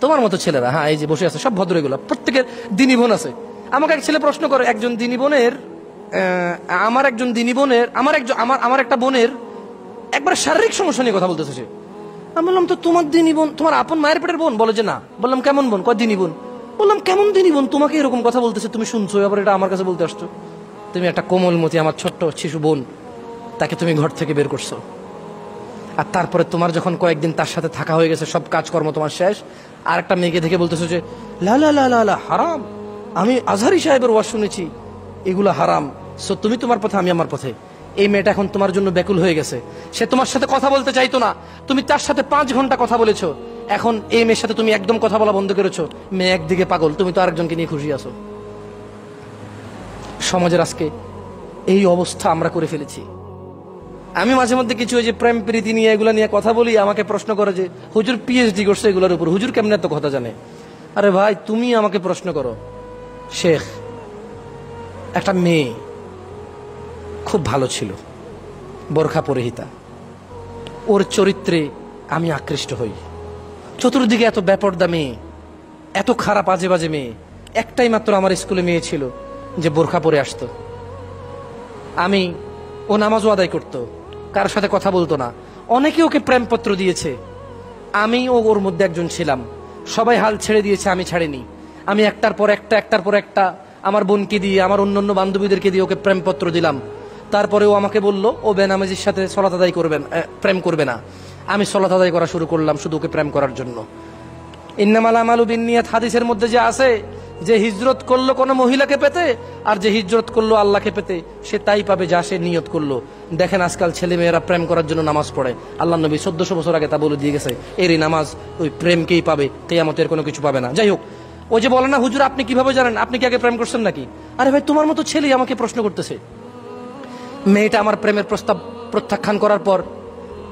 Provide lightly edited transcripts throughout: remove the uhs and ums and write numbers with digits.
তোমার মতো ছেলেরা, হ্যাঁ এই যে বসে আছে সব ভদ্র, এগুলো প্রত্যেকের দিনী বোন আছে। আমাকে এক ছেলে প্রশ্ন করে, একজন দিনী বোনের আমার একজন দিনী বোনের আমার একটা বোনের একবার শারীরিক সমস্যা নিয়ে কথা বলতেছে সে। আমি বললাম তো তোমার দিনী বোন তোমার আপন মায়ের পেটের বোন? বলে যে না। বললাম কেমন বোন? কয় দিনী বোন। বললাম কেমন দিনী বোন? তোমাকে এরকম কথা বলতেছে, তুমি শুনছো, আবার এটা আমার কাছে বলতে আসছো? তুমি একটা কোমলমতি আমার ছোট্ট শিশু বোন, তাকে তুমি ঘর থেকে বের করছো, আর তারপরে তোমার যখন কয়েকদিন তার সাথে থাকা হয়ে গেছে, সব কাজকর্ম তোমার শেষ, আর একটা মেয়েকে দেখে বলতেছো যে লা লা লা লা লা হারাম, আমি আজহারি সাহেবের ওয়াজ শুনেছি, এগুলো হারাম, সো তুমি তোমার পথে আমি আমার পথে। এই মেয়েটা এখন তোমার জন্য ব্যাকুল হয়ে গেছে, সে তোমার সাথে কথা বলতে চাইতো না, তুমি তার সাথে 5 ঘন্টা কথা বলেছো, এখন এই মেয়ের সাথে তুমি একদম কথা বলা বন্ধ করেছো, মেয়ে একদিকে পাগল, তুমি তো আরেকজনকে নিয়ে খুশি আছো। সমাজের আজকে এই অবস্থা আমরা করে ফেলেছি। আমি মাঝে মধ্যে কিছু ওই যে প্রেম প্রীতি নিয়ে এগুলা নিয়ে কথা বলি, আমাকে প্রশ্ন করে যে হুজুর পিএইচডি করছে এগুলোর উপর, হুজুর কেমনে এত কথা জানে? আরে ভাই, তুমি আমাকে প্রশ্ন করো। শেখ, একটা মেয়ে খুব ভালো ছিল, বোরখা পরিহিতা, ওর চরিত্রে আমি আকৃষ্ট হই। চতুর্দিকে এত বেপরদা মেয়ে, এত খারাপ আজে বাজে মেয়ে, একটাই মাত্র আমার স্কুলে মেয়ে ছিল যে বোরখা পরে আসতো। ও নামাজও আদায় করতো, কারোর সাথে কথা বলতো না, অনেকে ওকে প্রেমপত্র দিয়েছে, আমি ওর মধ্যে একজন ছিলাম। সবাই হাল ছেড়ে দিয়েছে, আমি ছাড়িনি। আমি একটার পর একটা আমার বোনকে দিয়ে, আমার অন্যান্য বান্ধবীদেরকে দিয়ে ওকে প্রেমপত্র দিলাম। তারপরে ও আমাকে বলল ও বেনামাজির সাথে সলাত আদায় প্রেম করবে না। আমি সলাত আদায় করা শুরু করলাম শুধু ওকে প্রেম করার জন্য। ইন্নামাল আমালু বিন্নিয়াত হাদিসের মধ্যে যে আছে যে হিজরত করলো কোনো মহিলাকে পেতে, আর যে হিজরত করলো আল্লাহকে পেতে, সে তাই পাবে যা সে নিয়ত করলো। দেখেন আজকাল ছেলে মেয়েরা প্রেম করার জন্য নামাজ পড়ে, আল্লাহ নবী 1400 বছর আগে তা বলে দিয়ে গেছে, এরই নামাজ ওই প্রেমকেই পাবে, কিয়ামতের কোনো কিছু পাবে না। যাই হোক, ও যে বলে না হুজুর আপনি কিভাবে জানেন, আপনি কি আগে প্রেম করছেন নাকি? আরে ভাই, তোমার মতো ছেলে আমাকে প্রশ্ন করতেছে। মেয়েটা আমার প্রেমের প্রস্তাব প্রত্যাখ্যান করার পর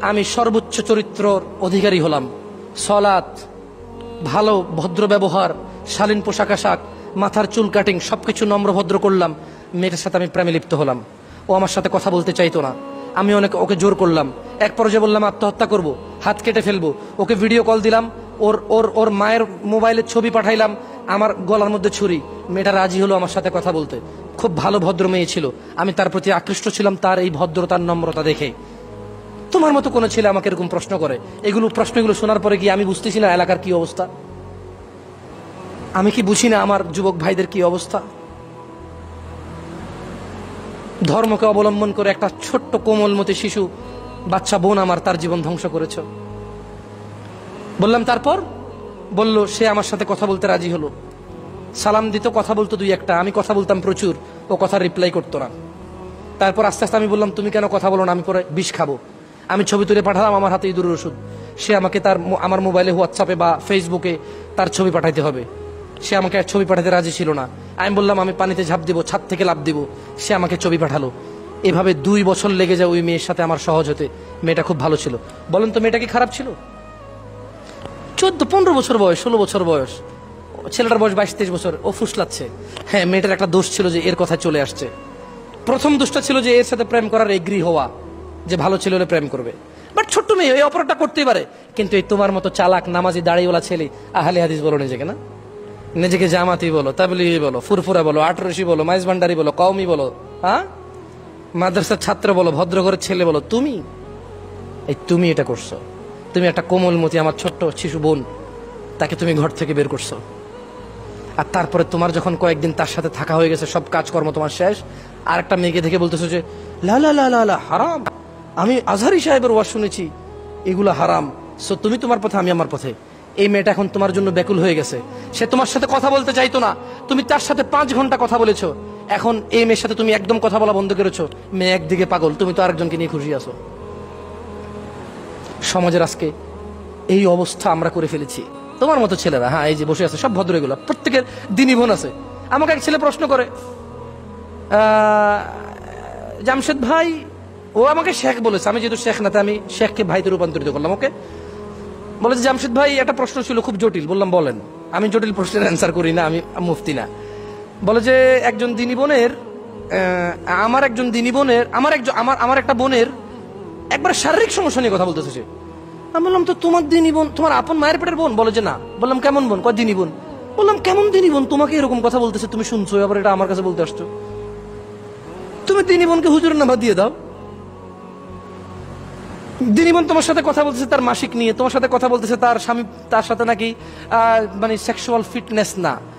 আমি সর্বোচ্চ চরিত্রর অধিকারী হলাম। সলাত, ভালো ভদ্র ব্যবহার, শালীন পোশাক আশাক, মাথার চুল কাটিং, সবকিছু নম্র ভদ্র করলাম। মেয়েটার সাথে আমি প্রেমে লিপ্ত হলাম। ও আমার সাথে কথা বলতে চাইতো না, আমি ওকে জোর করলাম। এক পর্যায়ে বললাম আত্মহত্যা করব, হাত কেটে ফেলবো। ওকে ভিডিও কল দিলাম, ওর মায়ের মোবাইলের ছবি পাঠাইলাম, আমার গলার মধ্যে ছুরি। মেয়েটা রাজি হলো আমার সাথে কথা বলতে। খুব ভালো ভদ্র মেয়ে ছিল, আমি তার প্রতি আকৃষ্ট ছিলাম তার এই ভদ্রতার নম্রতা দেখে। তোমার মতো কোনো ছেলে আমাকে এরকম প্রশ্ন করে, প্রশ্নগুলো শোনার পরে কি আমি বুঝতেছি না এলাকার কি অবস্থা? আমি কি বুঝি না আমার যুবক ভাইদের কি অবস্থা? ধর্মকে অবলম্বন করে একটা ছোট্ট কোমলমতি শিশু বাচ্চা বোন আমার, তার জীবন ধ্বংস করেছ। বললাম তারপর? বলল সে আমার সাথে কথা বলতে রাজি হলো, সালাম দিত, কথা বলতো 2-1টা, আমি কথা বলতাম প্রচুর, ও কথা রিপ্লাই করতো না। তারপর আস্তে আস্তে আমি বললাম তুমি কেন কথা বলো না, আমি পরে বিষ খাবো। আমি ছবি তুলে পাঠালাম আমার হাতে ইঁদুরের ওষুধ, সে আমাকে আমার মোবাইলে হোয়াটসঅ্যাপে বা ফেসবুকে তার ছবি পাঠাইতে হবে। সে আমাকে ছবি পাঠাতে রাজি ছিল না। আমি বললাম আমি পানিতে ঝাঁপ দিব, ছাদ থেকে লাফ দিব, সে আমাকে ছবি পাঠালো। এভাবে 2 বছর লেগে যায় ওই মেয়ের সাথে আমার সহজ হতে। মেয়েটা খুব ভালো ছিল। বলেন তো মেয়েটা কি খারাপ ছিল? 14-15 বছর বয়স, 16 বছর বয়স, ছেলেটার বয়স 22-23 বছর, ও ফুসলাচ্ছে। হ্যাঁ, মেয়েটার একটা দোষ ছিল যে এর কথা চলে আসছে। প্রথম দোষটা ছিল যে এর সাথে প্রেম করার এগ্রি হওয়া, যে ভালো ছেলে হলে প্রেম করবে। বাট ছোট্ট মেয়ে এই অপরাধটা করতেই পারে, কিন্তু এই তোমার মতো চালাক নামাজি দাড়িওয়ালা ছেলে, আহলে হাদিস বলো নিজেকে, না নিজেকে জামাতি বলো, তাবলিগি বলো, ফুরফুরা বলো, আটরশি বলো, মাইজ ভান্ডারি বলো, কওমি বলো, হ্যাঁ মাদ্রাসার ছাত্র বলো, ভদ্র ঘরের ছেলে বলো, তুমি এটা করছো। তুমি একটা কোমলমতি আমার ছোট্ট শিশু বোন, তাকে তুমি ঘর থেকে বের করছো, আর তারপরে তোমার যখন কয়েকদিন তার সাথে থাকা হয়ে গেছে, সব কাজকর্ম তোমার শেষ, আর একটা মেয়েকে দেখে বলতেছো যে লা লা লা লা লা হারাম, আমি আজহারি সাহেবের ওয়াজ শুনেছি, এগুলো হারাম, সো তুমি তোমার পথে আমি আমার পথে। এই মেয়েটা এখন তোমার জন্য ব্যাকুল হয়ে গেছে, সে তোমার সাথে কথা বলতে চাইতো না, তুমি তার সাথে 5 ঘন্টা কথা বলেছো, এখন এই মেয়ের সাথে তুমি একদম কথা বলা বন্ধ করেছো, মেয়ে একদিকে পাগল, তুমি তো আরেকজনকে নিয়ে খুশি আছো। সমাজের আজকে এই অবস্থা আমরা করে ফেলেছি। তোমার মতো ছেলেরা, হ্যাঁ এই যে বসে আছে সব ভদ্র, এগুলো প্রত্যেকের দিনী বোন আছে। আমাকে এক ছেলে প্রশ্ন করে, জামশেদ ভাই, ও আমাকে শেখ বলেছে, আমি যেহেতু শেখ না তাই আমি শেখকে ভাইতে রূপান্তরিত করলাম। ওকে বলে যে জামশেদ ভাই একটা প্রশ্ন ছিল খুব জটিল। বললাম বলেন। আমি জটিল প্রশ্নের অ্যান্সার করি না, আমি মুফতি না। বলে যে একজন দিনী বোনের আমার একটা বোনের একবার শারীরিক সমস্যা নিয়ে কথা বলতেছে সে। আমি বললাম তো তোমার দিনী বোন, তোমার আপন মায়ের পেটের বোন? বলে যে না। বললাম কেমন বোন? কয় দিনী বোন। বললাম কেমন দিনী বোন? তোমাকে এরকম কথা বলতেছে, তুমি শুনছো, আবার এটা আমার কাছে বলতে আসছো। তুমি দিনী বোনকে হুজুরের নাম্বার দিয়ে দাও। দিনী বোন তোমার সাথে কথা বলতেছে তার মাসিক নিয়ে, তোমার সাথে কথা বলতেছে তার স্বামী, তার সাথে নাকি মানে সেক্সুয়াল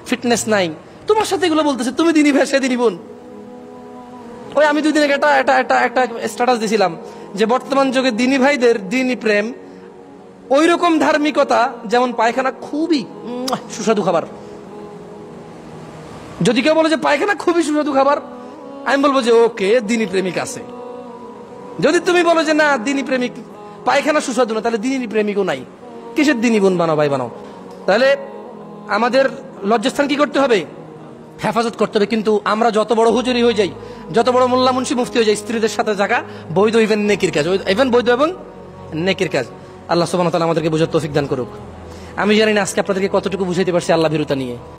ফিটনেস নাই, তোমার সাথে এগুলো বলতেছে, তুমি দিনী ভাই, সে দিনী বোন। ওই আমি 2 দিন আগে একটা স্ট্যাটাস দিছিলাম যে বর্তমান যুগে দিনী ভাইদের দিনী প্রেম ওই রকম ধার্মিকতা যেমন পায়খানা খুবই সুস্বাদু খাবার। যদি কেউ বলে যে পায়খানা খুবই সুস্বাদু খাবার, আমি বলবো যে ওকে, দিনী প্রেমিক আছে। যদি তুমি বলো যে না দিনী প্রেমিক পায়খানা সুস্বাদু না, তাহলে দিনী প্রেমিকও নাই। কিসের দিনী বোন বানাও, ভাই বানাও। তাহলে আমাদের লজ্জাস্থান কি করতে হবে? হেফাজত করতে হবে। কিন্তু আমরা যত বড় হুজুরি হয়ে যাই, যত বড় মোল্লা মুন্সি মুফতি হয়ে যাই, স্ত্রীদের সাথে থাকা বৈধ, ইভেন নেকির কাজ, ইভেন বৈধ এবং নেকির কাজ। আল্লাহ সুবহানাহু ওয়া তাআলা আমাদেরকে বুঝার তৌফিক দান করুক। আমি জানি না আজকে আপনাদেরকে কতটুকু বুঝাইতে পারছি আল্লাহ ভীরুতা নিয়ে।